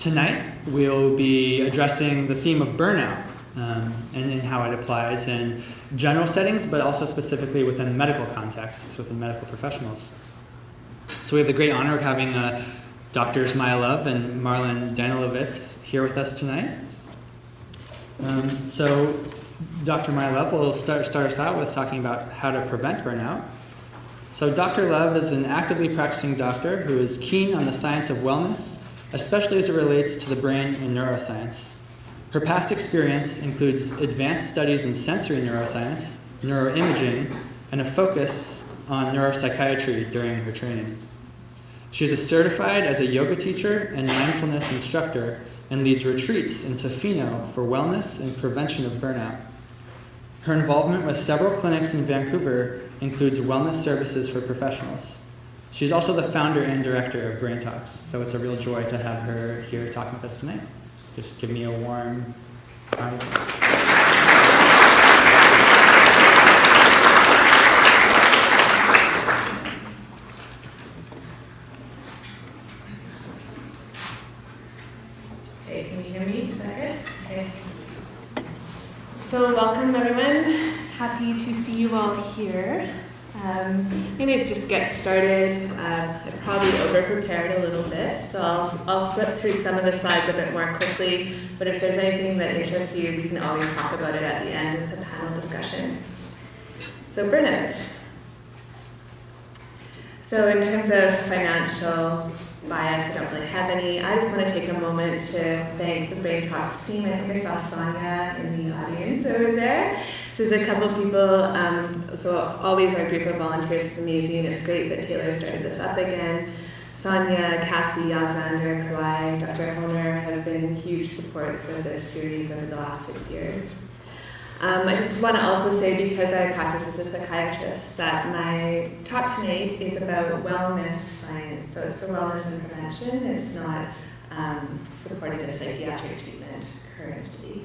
Tonight, we'll be addressing the theme of burnout and how it applies in general settings, but also specifically within medical contexts, within medical professionals. So we have the great honor of having Doctors Maia Love and Marlon Danilovitz here with us tonight. So Dr. Maia Love will start us out with talking about how to prevent burnout. So Dr. Love is an actively practicing doctor who is keen on the science of wellness, especially as it relates to the brain and neuroscience. Her past experience includes advanced studies in sensory neuroscience, neuroimaging, and a focus on neuropsychiatry during her training. She is certified as a yoga teacher and mindfulness instructor and leads retreats in Tofino for wellness and prevention of burnout. Her involvement with several clinics in Vancouver includes wellness services for professionals. She's also the founder and director of BrainTalks, so it's a real joy to have her here talking with us tonight. Just give me a warm round of applause. Okay, can you hear me? Is that good? Okay. So welcome everyone. Happy to see you all here. I'm going to just get started. I probably over-prepared a little bit, so I'll flip through some of the slides a bit more quickly, but if there's anything that interests you, we can always talk about it at the end of the panel discussion. So burnout. So in terms of financial bias, I don't really have any. I just want to take a moment to thank the BrainTalks team. I think I saw Sonia in the audience over there. So there's a couple of people, so always our group of volunteers is amazing. It's great that Taylor started this up again. Sonia, Cassie, Alexander, Kawai, Dr. Honer have been huge supports of this series over the last 6 years. I just want to also say, because I practice as a psychiatrist, that my talk tonight is about wellness science. So it's for wellness and prevention. It's not supporting a psychiatric treatment currently.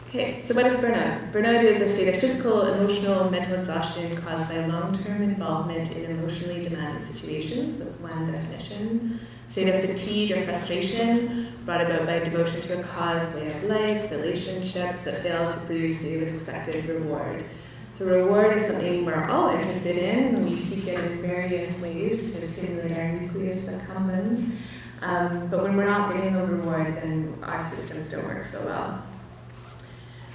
Okay, so what is burnout? Burnout is a state of physical, emotional, and mental exhaustion caused by long-term involvement in emotionally demanding situations. That's one definition. State of fatigue or frustration brought about by devotion to a cause, way of life, relationships that fail to produce the expected reward. So reward is something we're all interested in, and we seek it in various ways to stimulate our nucleus accumbens. But when we're not getting the reward, then our systems don't work so well.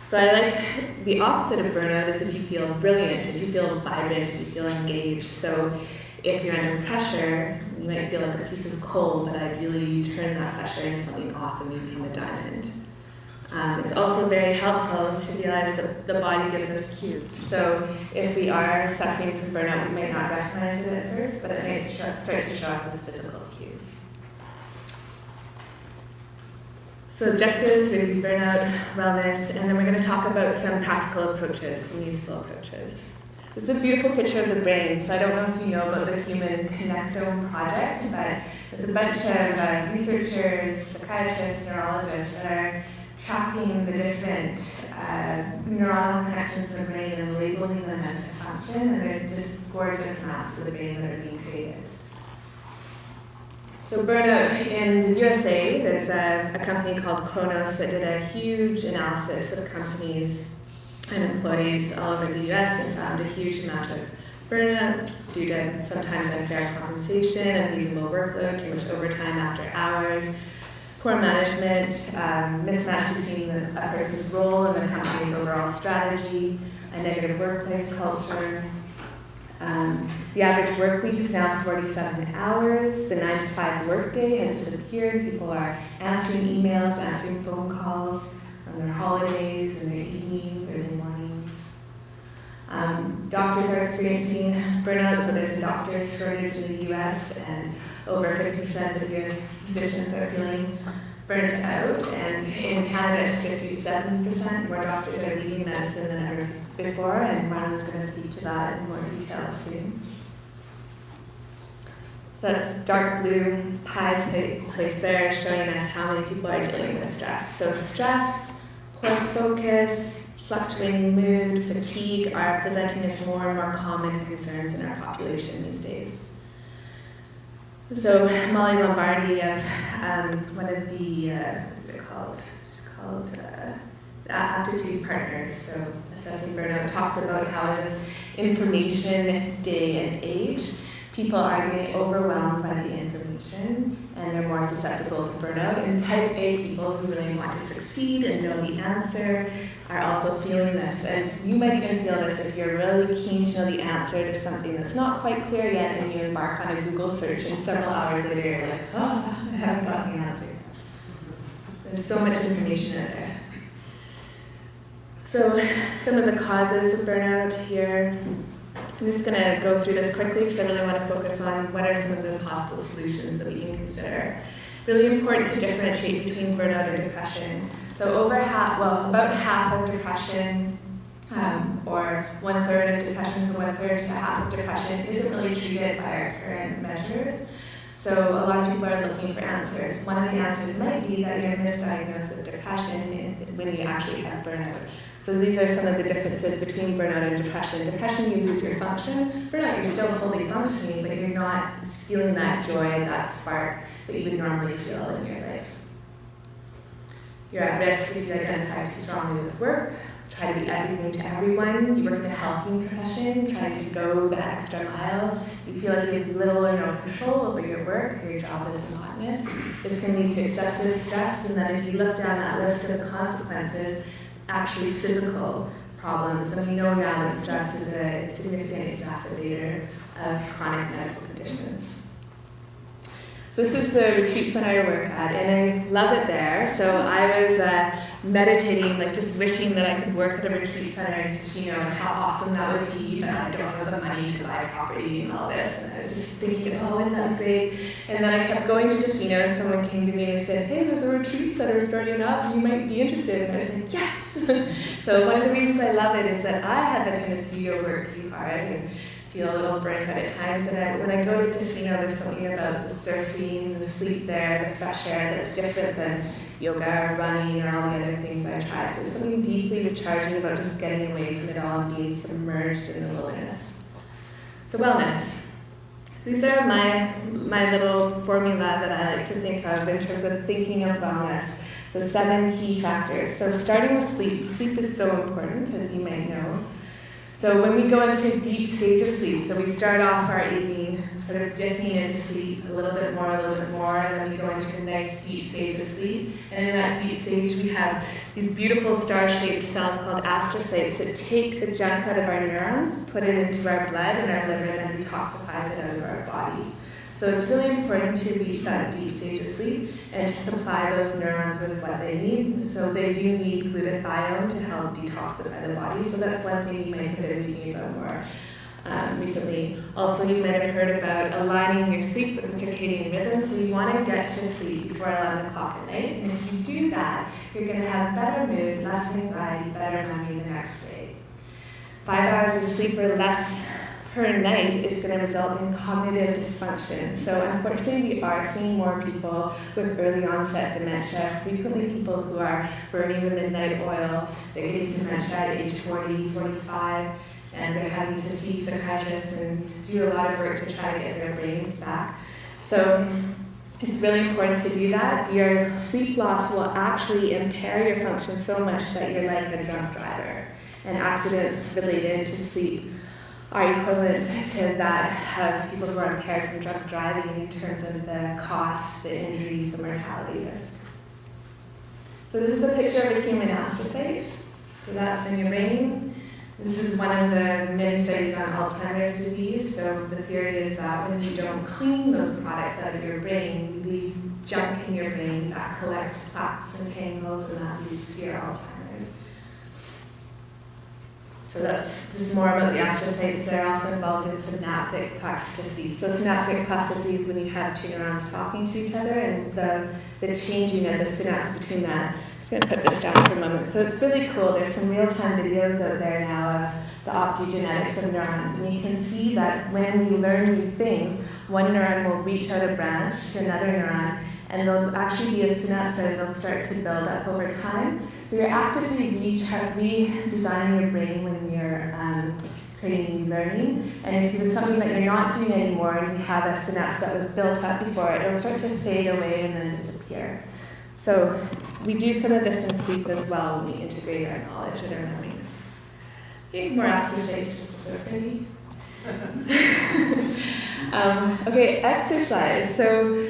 So I like the opposite of burnout is if you feel brilliant, if you feel vibrant, if you feel engaged. So if you're under pressure, you might feel like a piece of coal, but ideally you turn that pressure into something awesome, you become a diamond. It's also very helpful to realize that the body gives us cues. So if we are suffering from burnout, we might not recognize it at first, but it might start to show up as physical cues. So objectives, we're going to be burnout, wellness, and then we're going to talk about some practical approaches, some useful approaches. This is a beautiful picture of the brain. So I don't know if you know about the Human Connectome Project, but it's a bunch of researchers, psychiatrists, neurologists that are tracking the different neuronal connections in the brain and labeling them as to function, and they're just gorgeous maps of the brain that are being created. So burnout in the USA, there's a company called Kronos that did a huge analysis of companies and employees all over the US and found a huge amount of burnout due to sometimes unfair compensation, unreasonable workload, too much overtime after hours, poor management, mismatch between a person's role and the company's overall strategy, a negative workplace culture. The average work week is now 47 hours. The 9-to-5 workday has disappeared. People are answering emails, answering phone calls on their holidays and their evenings or their mornings. Doctors are experiencing burnout, so there's a doctor's shortage in the US, and over 50% of US physicians are feeling burnt out, and in Canada it's 50-70%. More doctors are leaving medicine than ever before, and Marlon's going to speak to that in more detail soon. So that dark blue pie place there showing us how many people are dealing with stress. So stress, poor focus, fluctuating mood, fatigue are presenting as more and more common concerns in our population these days. So Molly Lombardi of one of the, what is it called? It's called Aptitude Partners, so Assessing Burnout, talks about how in this information day and age, people are getting overwhelmed by the information and they're more susceptible to burnout. And type A people who really want to succeed and know the answer are also feeling this. And you might even feel this if you're really keen to know the answer to something that's not quite clear yet and you embark on a Google search and several hours later you're like, oh, I haven't gotten the answer. There's so much information out there. So some of the causes of burnout here. I'm just going to go through this quickly because I really want to focus on what are some of the possible solutions that we can consider. Really important to differentiate between burnout and depression. So about half of depression, or 1/3 of depression, so 1/3 to half of depression isn't really treated by our current measures. So a lot of people are looking for answers. One of the answers might be that you're misdiagnosed with depression when you actually have burnout. So these are some of the differences between burnout and depression. Depression, you lose your function. Burnout, you're still fully functioning, but you're not feeling that joy, that spark that you would normally feel in your life. You're at risk if you identify too strongly with work, try to be everything to everyone. You work in a helping profession, trying to go that extra mile. You feel like you have little or no control over your work, or your job is monotonous. This can lead to excessive stress, and then if you look down that list of the consequences, actually physical problems. And we know now that stress is a significant exacerbator of chronic medical conditions. So this is the retreat center I work at, and I love it there. So I was meditating, like just wishing that I could work at a retreat center in Tofino and how awesome that would be, but I don't have the money to buy property and all this. And I was just thinking, oh, wouldn't that be great? And then I kept going to Tofino, and someone came to me and they said, hey, there's a retreat center starting up, you might be interested. And I was like, yes! So one of the reasons I love it is that I have a tendency to work too hard and feel a little burnt out at times, and when I go to Tofino, there's something about the surfing, the sleep there, the fresh air that's different than yoga or running or all the other things I try. So there's something deeply recharging about just getting away from it all and being submerged in the wilderness. So wellness. So these are my little formula that I like to think of in terms of thinking of wellness. So 7 key factors. So starting with sleep. Sleep is so important, as you may know. So when we go into a deep stage of sleep, so we start off our evening sort of dipping into sleep a little bit more, and then we go into a nice deep stage of sleep. And in that deep stage, we have these beautiful star-shaped cells called astrocytes that take the junk out of our neurons, put it into our blood, and our liver then detoxifies it out of our body. So it's really important to reach that deep stage of sleep and to supply those neurons with what they need. So they do need glutathione to help detoxify the body. So that's one thing you might have been reading about more recently. Also, you might have heard about aligning your sleep with the circadian rhythm. So you want to get to sleep before 11 o'clock at night. And if you do that, you're going to have better mood, less anxiety, better memory the next day. 5 hours of sleep or less per night is going to result in cognitive dysfunction. So unfortunately, we are seeing more people with early onset dementia, frequently people who are burning the midnight oil. They're getting dementia at age 40, 45, and they're having to see psychiatrists and do a lot of work to try to get their brains back. So it's really important to do that. Your sleep loss will actually impair your function so much that you're like a drunk driver. And accidents related to sleep are equivalent to that of people who are impaired from drunk driving in terms of the cost, the injuries, the mortality risk. So this is a picture of a human astrocyte. So that's in your brain. This is one of the many studies on Alzheimer's disease. So the theory is that when you don't clean those products out of your brain, you leave junk in your brain that collects plaques and tangles, and that leads to your Alzheimer's. So that's just more about the astrocytes. They're also involved in synaptic plasticity. So synaptic plasticity is when you have two neurons talking to each other, and the changing of the synapse between that. I'm just going to put this down for a moment. So it's really cool. There's some real-time videos out there now of the optogenetics of neurons, and you can see that when we learn new things, one neuron will reach out a branch to another neuron, and there'll actually be a synapse that will start to build up over time. So you're actively redesigning your brain when you're creating new learning. And if it's something that you're not doing anymore and you have a synapse that was built up before, it'll start to fade away and then disappear. So we do some of this in sleep as well when we integrate our knowledge and our memories. Okay, more astrocytes just because they're pretty. Okay, exercise. So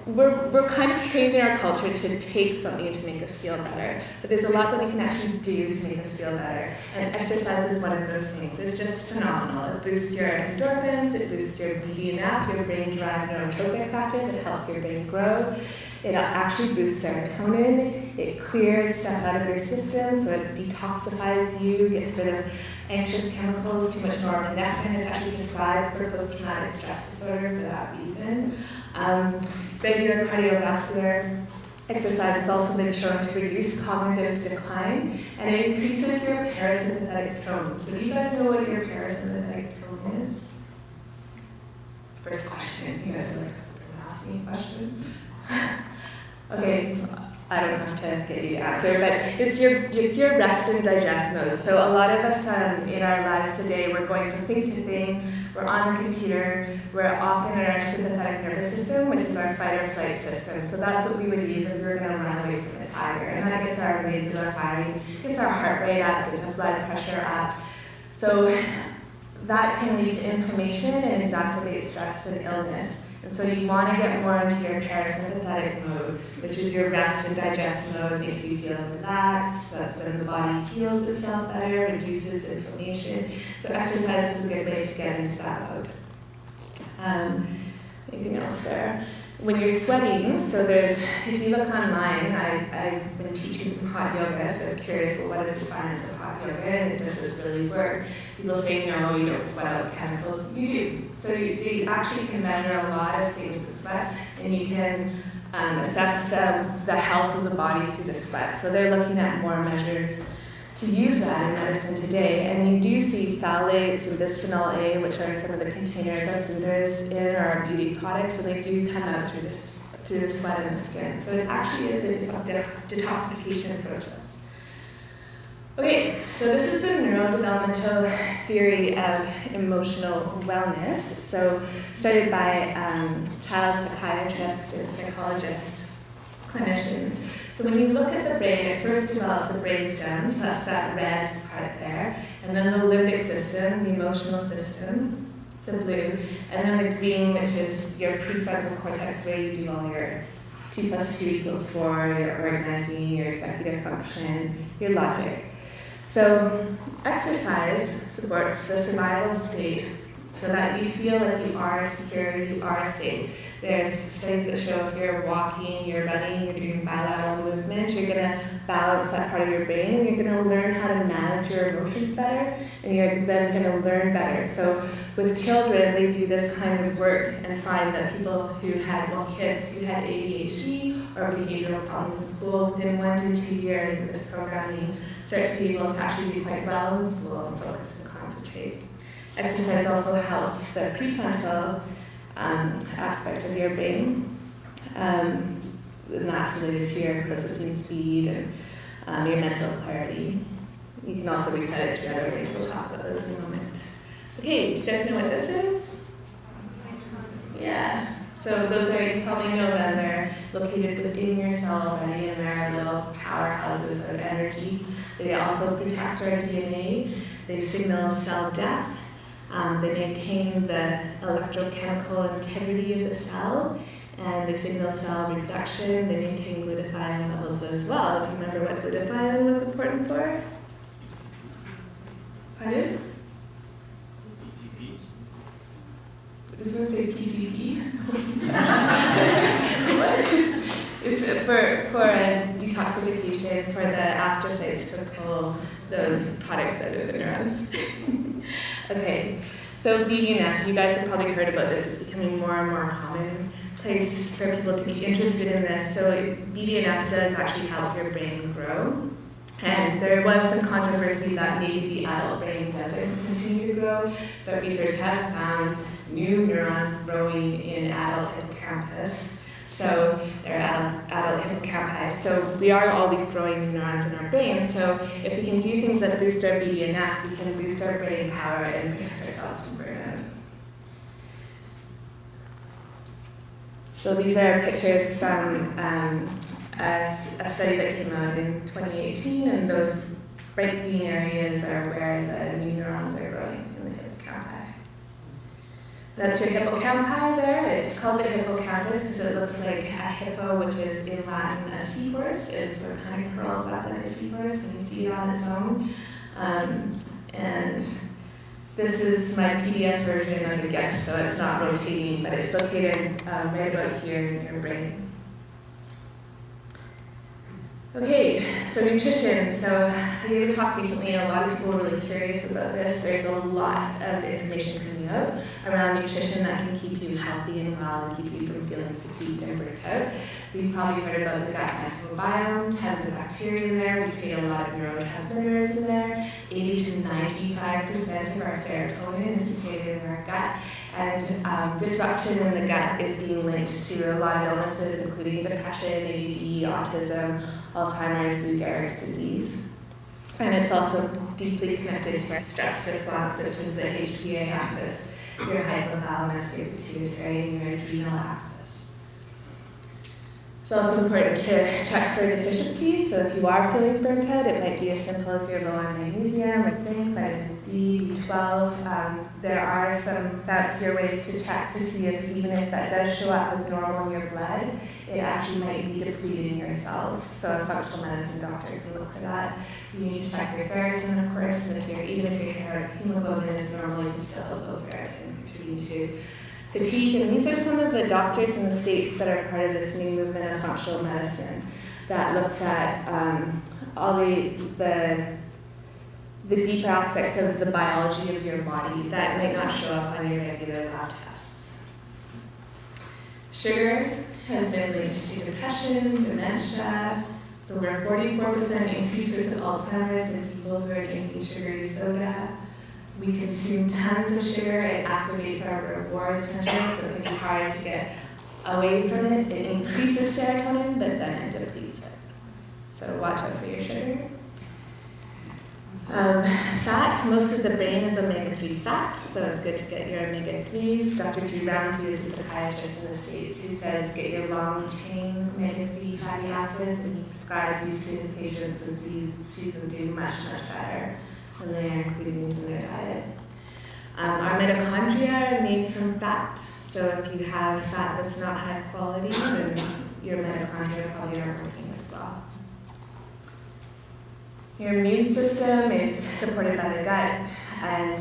we're kind of trained in our culture to take something to make us feel better, but there's a lot that we can actually do to make us feel better, and exercise is one of those things. It's just phenomenal. It boosts your endorphins, it boosts your BDNF, your brain-derived neurotropic factor that helps your brain grow. It actually boosts serotonin, it clears stuff out of your system, so it detoxifies you, gets rid of anxious chemicals, too much norepinephrine is actually prescribed for post-traumatic stress disorder for that reason. Regular cardiovascular exercise has also been shown to reduce cognitive decline, and it increases your parasympathetic tone. So do you guys know what your parasympathetic tone is? First question. You guys are like, asking questions? Okay, I don't have to get you to answer, but it's your rest and digest mode. So a lot of us in our lives today, we're going from thing to thing, we're on the computer, we're often in our sympathetic nervous system, which is our fight or flight system. So that's what we would use if we were going to run away from a tiger. And that gets our amygdala firing, gets our heart rate up, gets our blood pressure up. So that can lead to inflammation and exacerbate stress and illness. And so you want to get more into your parasympathetic mode, which is your rest and digest mode, makes you feel relaxed. That's when the body heals itself better, reduces inflammation. So exercise is a good way to get into that mode. Anything else there? When you're sweating, so if you look online, I've been teaching some hot yoga, so I was curious, well, what is the science of hot yoga, and does this really work? People say, no, you don't sweat out chemicals. You do. So they actually can measure a lot of things in sweat, and you can assess the health of the body through the sweat. So they're looking at more measures to use that in medicine today, and you do see phthalates and bisphenol A, which are some of the containers our food is in, our beauty products, and they do come out through the sweat and the skin. So it actually is a detoxification process. Okay, so this is the neurodevelopmental theory of emotional wellness. So started by child psychiatrists and psychologists, clinicians. So when you look at the brain, it first develops the brainstem, so that's that red part there, and then the limbic system, the emotional system, the blue, and then the green, which is your prefrontal cortex, where you do all your 2 + 2 = 4, your organizing, your executive function, your logic. So exercise supports the survival state so that you feel like you are secure, you are safe. There's studies that show if you're walking, you're running, you're doing bilateral movements, you're going to balance that part of your brain, and you're going to learn how to manage your emotions better, and you're then going to learn better. So with children, they do this kind of work and find that people who had, kids who had ADHD or behavioral problems in school, within 1 to 2 years of this programming, start to be able to actually do quite well in school and focus and concentrate. Exercise also helps the prefrontal aspect of your brain, and that's related to your processing speed and your mental clarity. You can also reset it through other ways. We'll talk about those in a moment. Okay, do you guys know what this is? Yeah. So those are, you probably know them. They're located within your cell already, and they're little powerhouses of energy. They also protect our DNA. They signal cell death. They maintain the electrochemical integrity of the cell, and they signal cell reproduction. They maintain glutathione levels as well. Do you remember what glutathione was important for? Pardon? Does it say PCP? What? It's for detoxification, for the astrocytes to pull those products out of the neurons. Okay, so BDNF, you guys have probably heard about this. It's becoming more and more commonplace for people to be interested in this. So BDNF does actually help your brain grow. And there was some controversy that maybe the adult brain doesn't continue to grow, but research has found new neurons growing in adult hippocampus. So there are adult hippocampi So we are always growing new neurons in our brain. So if we can do things that boost our BDNF, we can boost our brain power and protect ourselves from burnout. So these are pictures from a study that came out in 2018, and those bright green areas are where the new neurons are growing in the hippocampi. That's your hippocampi there. It's called the hippocampus because it looks like a hippo, which is in Latin a seahorse. It sort of kind of curls up like a seahorse when you see it on its own. And this is my PDF version of the GIF, so it's not rotating, but it's located right about here in your brain. Okay, so nutrition. So I gave a talk recently, and a lot of people were really curious about this. There's a lot of information coming out around nutrition that can keep you healthy and well and keep you from feeling fatigued and burnt out. So you've probably heard about the gut microbiome, tons of bacteria in there. We create a lot of neurotransmitters in there. 80 to 95% of our serotonin is created in our gut. And disruption in the gut is being linked to a lot of illnesses, including depression, ADD, autism, Alzheimer's, Lou Gehrig's disease. And it's also deeply connected to our stress response, which is the HPA axis, your hypothalamus, your pituitary, and your adrenal axis. It's also important to check for deficiencies. So if you are feeling burnt out, it might be as simple as you're low on magnesium or zinc, vitamin D, B12. There are some fancier ways to check to see if even if that does show up as normal in your blood, it actually might be depleting your cells. So a functional medicine doctor can look for that. You need to check your ferritin, of course, and even if your hemoglobin is normal, you can still have low ferritin contributing to fatigue. And these are some of the doctors in the States that are part of this new movement of functional medicine that looks at all the deeper aspects of the biology of your body that might not show up on your regular lab tests. Sugar has been linked to depression, dementia. So we're 44% increases in Alzheimer's in people who are drinking sugary soda. We consume tons of sugar. It activates our reward center, so it can be hard to get away from it. It increases serotonin, but then it depletes it. So watch out for your sugar. Fat, most of the brain is omega-3 fat, so it's good to get your omega-3s. Dr. Drew Ramsey is a psychiatrist in the States who says get your long-chain omega-3 fatty acids, and he prescribes these to his patients and sees them do much, much better when they are including these in their diet. Our mitochondria are made from fat, so if you have fat that's not high quality, then your mitochondria probably aren't working as well. Your immune system is supported by the gut, and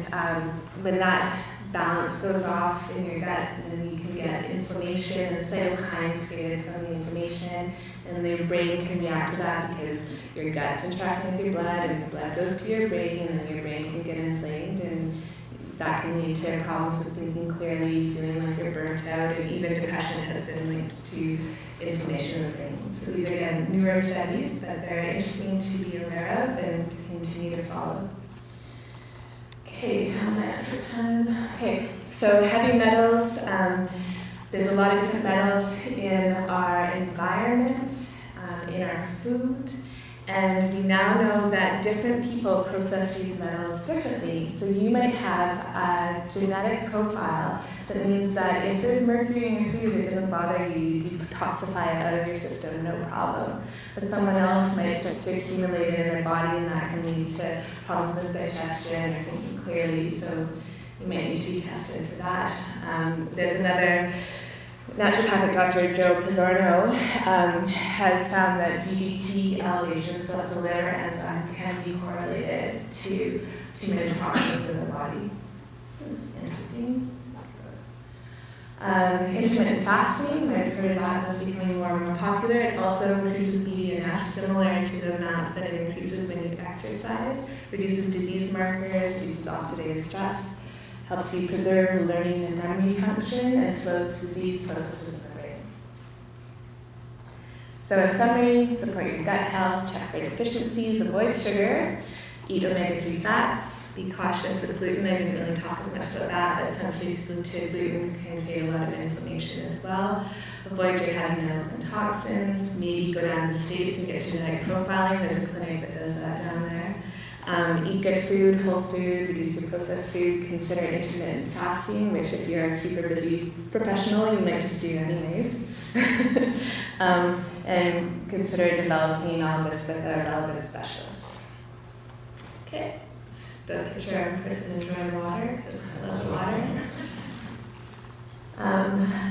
when that balance goes off in your gut, then you can get inflammation and cytokines created from the inflammation, and the brain can react to that because your gut's interacting with your blood, and your blood goes to your brain, and then your brain can get inflamed, and that can lead to problems with thinking clearly, feeling like you're burnt out, and even depression has been linked to inflammation in the brain. So these are, again, neuro studies, but they're interesting to be aware of and to continue to follow. Okay, how am I at for time? Okay, so heavy metals. There's a lot of different metals in our environment, in our food, and we now know that different people process these metals differently. So you might have a genetic profile that means that if there's mercury in your food, it doesn't bother you, you detoxify it out of your system, no problem. But someone else might start to accumulate it in their body, and that can lead to problems with digestion or thinking clearly, so you might need to be tested for that. There's another naturopathic doctor, Joe Pizzorno, has found that DDT elevation, so that's a liver enzyme, can be correlated to too many toxins in the body. That's interesting. Intermittent fasting, I've heard of that, that's becoming more and more popular. It also increases BDNF, similar to the amount that it increases when you exercise, reduces disease markers, reduces oxidative stress, helps you preserve learning and memory function, and slows disease processes in the brain. So in summary, support your gut health, check for deficiencies, avoid sugar, eat omega-3 fats, Be cautious with gluten. I didn't really talk as much about that, but sensitive to gluten can create a lot of inflammation as well. Avoid your heavy metals and toxins. Maybe go down to the States and get genetic profiling. There's a clinic that does that down there. Eat good food, whole food, reduce your processed food. Consider intermittent fasting, which if you're a super busy professional, you might just do anyways. And consider developing all this with a relevant specialist. Okay. Just a picture of a person enjoying water, because I love water.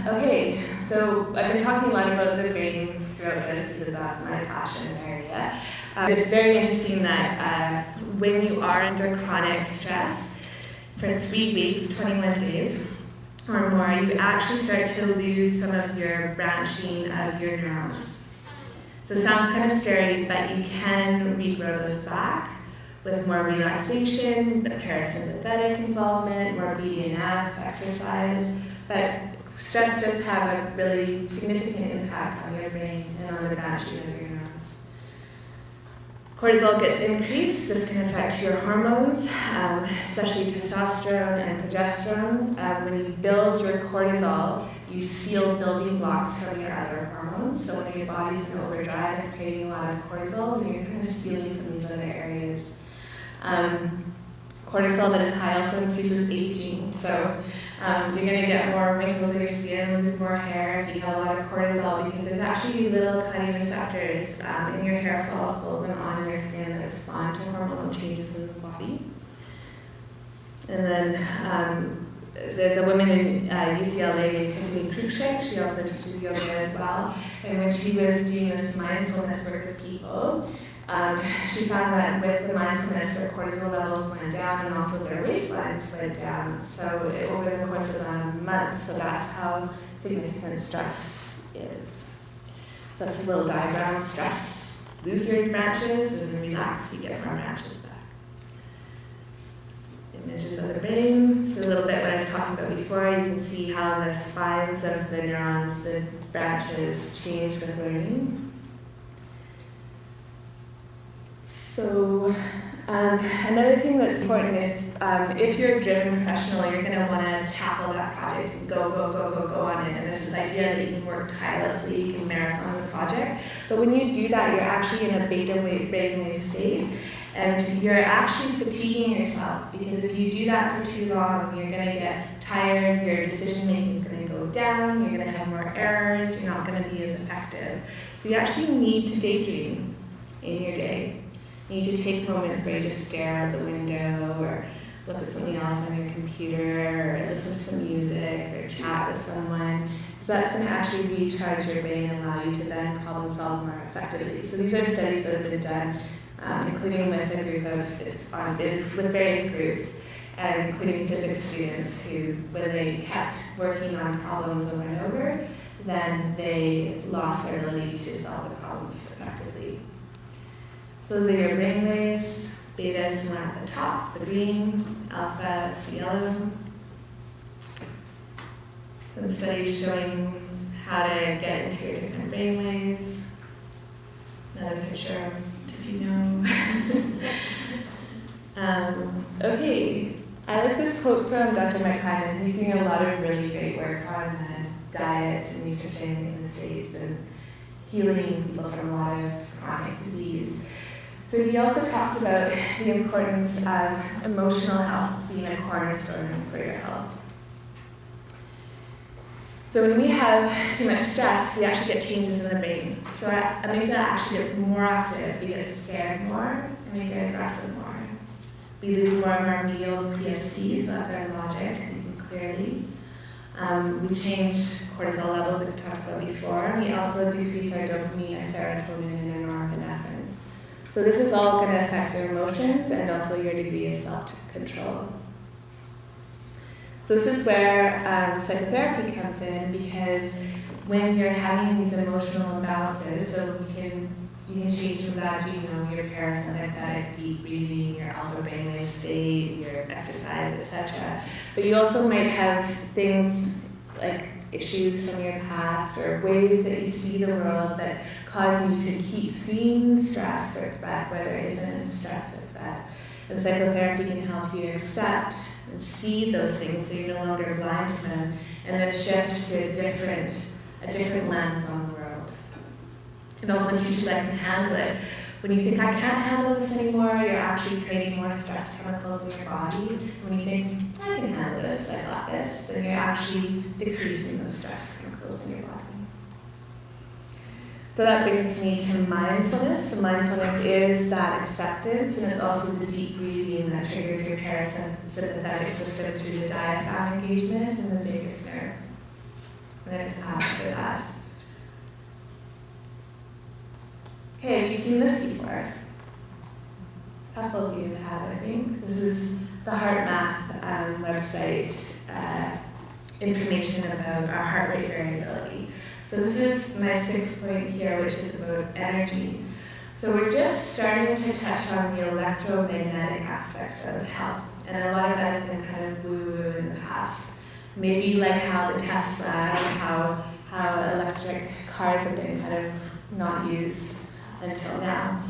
Okay, so I've been talking a lot about the brain throughout this because that's my passion area. It's very interesting that when you are under chronic stress for 3 weeks, 21 days or more, you actually start to lose some of your branching of your neurons. So it sounds kind of scary, but you can regrow those back with more relaxation, the parasympathetic involvement, more BDNF, exercise. But stress does have a really significant impact on your brain and on the branching of your neurons. Cortisol gets increased. This can affect your hormones, especially testosterone and progesterone. When you build your cortisol, you steal building blocks from your other hormones. So when your body's in overdrive and creating a lot of cortisol, you're kind of stealing from these other areas. Cortisol that is high also increases aging. So you're going to get more wrinkles in your skin, lose more hair if you have a lot of cortisol, because there's actually little tiny receptors in your hair follicles and on your skin that respond to hormonal changes in the body. And then there's a woman in UCLA named Tiffany Cruikshank. She also teaches yoga as well. And when she was doing this mindfulness work with people, she found that with the mindfulness, their cortisol levels went down and also their waistlines went down. So over the course of a month, so that's how significant stress is. So that's a little diagram of stress. Lose your branches and relax, you get more branches back. Images of the brain. So a little bit what I was talking about before, you can see how the spines of the neurons, the branches change with learning. So another thing that's important is if you're a driven professional, you're going to want to tackle that project and go on it. And there's this idea that you can work tirelessly, you can marathon the project. But when you do that, you're actually in a beta brainwave state. And you're actually fatiguing yourself, because if you do that for too long, you're going to get tired, your decision making is going to go down, you're going to have more errors, you're not going to be as effective. So you actually need to daydream in your day. You need to take moments where you just stare out the window or look at something else on your computer or listen to some music or chat with someone. So that's going to actually recharge your brain and allow you to then problem solve more effectively. So these are studies that have been done, including with a group of, with various groups, and including physics students who, when they kept working on problems over and over, then they lost their ability to solve the problems effectively. So those are your brain waves. Beta is one at the top, the green, alpha is the yellow. Some studies showing how to get into your different brain waves. Another picture of Tofino. Okay, I like this quote from Dr. Mike Hyman. He's doing a lot of really great work on diet and nutrition in the States and healing people from a lot of chronic disease. So he also talks about the importance of emotional health being a cornerstone for your health. So when we have too much stress, we actually get changes in the brain. So our amygdala actually gets more active. We get scared more, and we get aggressive more. We lose more of our medial PSC, so that's our logic, thinking clearly. We change cortisol levels that we talked about before. We also decrease our dopamine, our serotonin, and our norepinephrine. So this is all going to affect your emotions and also your degree of self-control. So this is where psychotherapy comes in, because when you're having these emotional imbalances, so you can change some of that, your parasympathetic, deep breathing, your alpha brainwave state, your exercise, etc. But you also might have things like issues from your past or ways that you see the world that cause you to keep seeing stress or threat where there isn't stress or threat. And psychotherapy can help you accept and see those things so you're no longer blind to them, and then shift to a different lens on the world. It also teaches I can handle it. When you think I can't handle this anymore, you're actually creating more stress chemicals in your body. When you think I can handle this, I got this, then you're actually decreasing those stress chemicals in your body. So that brings me to mindfulness. So mindfulness is that acceptance, and it's also the deep breathing that triggers your parasympathetic system through the diaphragm engagement and the vagus nerve. And then it's after that. Okay, have you seen this before? A couple of you have, I think. This is the HeartMath website information about our heart rate variability. So this is my 6th point here, which is about energy. So we're just starting to touch on the electromagnetic aspects of health, and a lot of that has been kind of woo-woo in the past. Maybe like how the Tesla and how electric cars have been kind of not used until now.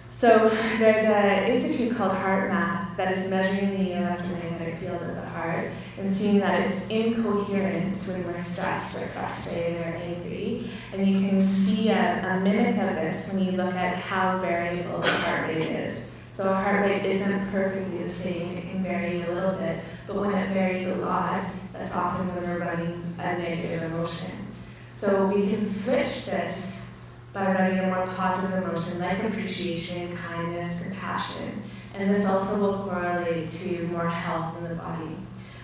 So there's an institute called HeartMath that is measuring the electromagnetic field of the heart and seeing that it's incoherent when we're stressed or frustrated or angry. And you can see a mimic of this when you look at how variable the heart rate is. So a heart rate isn't perfectly the same, it can vary a little bit, but when it varies a lot, that's often when we're running a negative emotion. So we can switch this by running a more positive emotion like appreciation, kindness, compassion. And this also will correlate to more health in the body.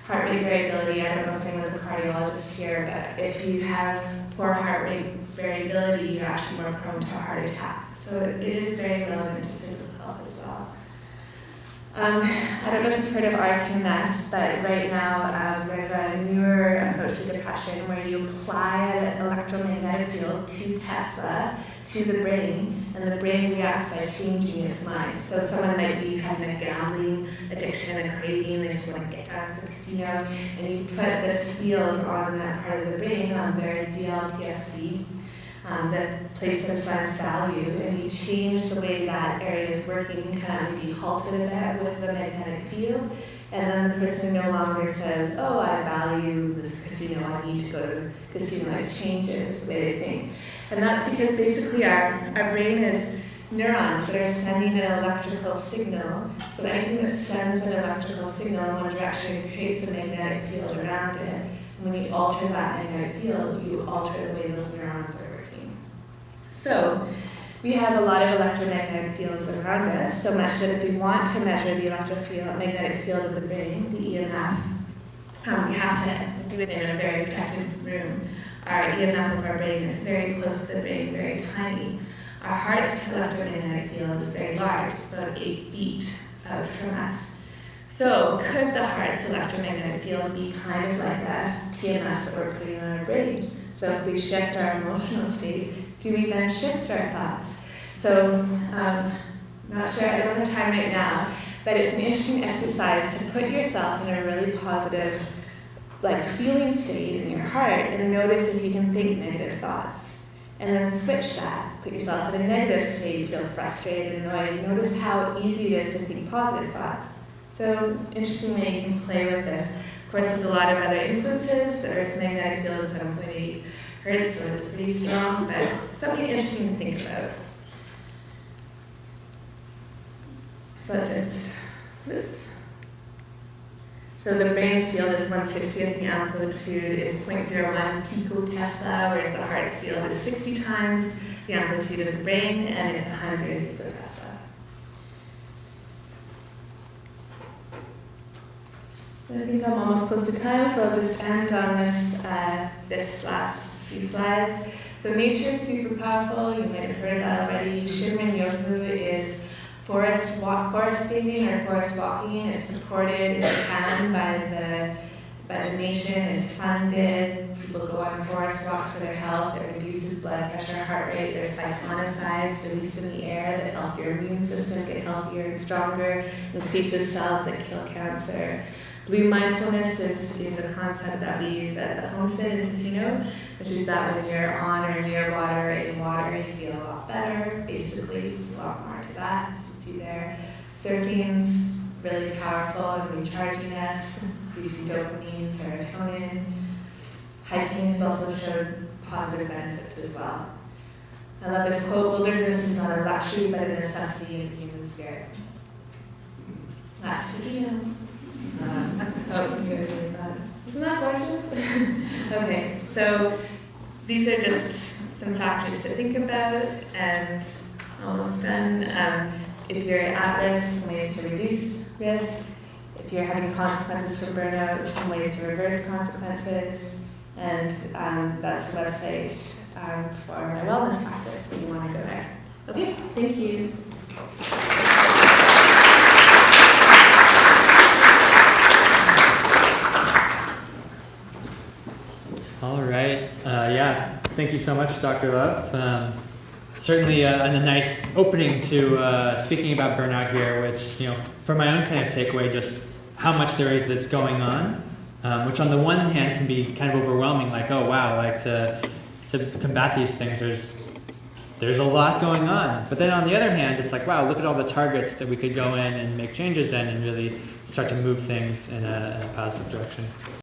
Heart rate variability, I don't know if anyone's a cardiologist here, but if you have poor heart rate variability, you're actually more prone to a heart attack. So it is very relevant to physical health as well. I don't know if you've heard of RTMS, but right now there's a newer approach to depression where you apply an electromagnetic field to Tesla, to the brain, and the brain reacts by changing its mind. So someone might be having a gambling addiction, a craving, they just want to get out of the casino, and you put this field on that part of the brain, on their DLPSC, the place that assigns value, and you change the way that area is working, kind of maybe halt it a bit with the magnetic field, and then the person no longer says, oh, I value this casino, I need to go to the casino. It changes the way they think. And that's because basically our brain is neurons that are sending an electrical signal. So anything that sends an electrical signal in one direction creates a magnetic field around it. And when you alter that magnetic field, you alter the way those neurons are working. So we have a lot of electromagnetic fields around us, so much that if we want to measure the electromagnetic field of the brain, the EMF, we have to do it in a very protected room. Our EMF of our brain is very close to the brain, very tiny. Our heart's electromagnetic field is very large, it's about 8 feet out from us. So could the heart's electromagnetic field be kind of like a TMS that we're putting on our brain? So if we shift our emotional state, do we then shift our thoughts? So, not sure, I don't have time right now, but it's an interesting exercise to put yourself in a really positive, feeling state in your heart and notice if you can think negative thoughts. And then switch that. Put yourself in a negative state, you feel frustrated, annoyed. Notice how easy it is to think positive thoughts. So, interesting way you can play with this. Of course, there's a lot of other influences. The Earth's magnetic field is 7.8 hertz, so it's pretty strong, but something interesting to think about. So the brain's field is 1/60th the amplitude is 0.01 picotesla, whereas the heart's field is 60 times the amplitude of the brain, and it's 100 picotesla. I think I'm almost close to time, so I'll just end on this last few slides. So nature is super powerful. You might have heard of that already. Shinrin Yoku is forest bathing or forest walking. It's supported in Japan by the nation. It's funded. People go on forest walks for their health. It reduces blood pressure, heart rate. There's phytoncides released in the air that help your immune system get healthier and stronger, increases cells that kill cancer. Blue mindfulness is a concept that we use at the homestead in Tofino, which is that when you're on or near water, in water, you feel a lot better. Basically, there's a lot more to that, as you can see there. Surfing's really powerful in recharging us, increasing dopamine, serotonin. Hiking has also showed positive benefits as well. I love this quote: wilderness is not a luxury but a necessity of the human spirit. That's sticky now. Isn't that gorgeous? Okay, so these are just some factors to think about, and almost done. If you're at risk, some ways to reduce risk. If you're having consequences from burnout, some ways to reverse consequences. And that's the website for my wellness practice if you want to go there. Okay, thank you. All right. Yeah, thank you so much, Dr. Love. Certainly a nice opening to speaking about burnout here, which, for my own kind of takeaway, just how much there is that's going on, which on the one hand can be kind of overwhelming, like, oh wow, like to combat these things, there's a lot going on. But then on the other hand, it's like, wow, look at all the targets that we could go in and make changes in and really start to move things in a positive direction.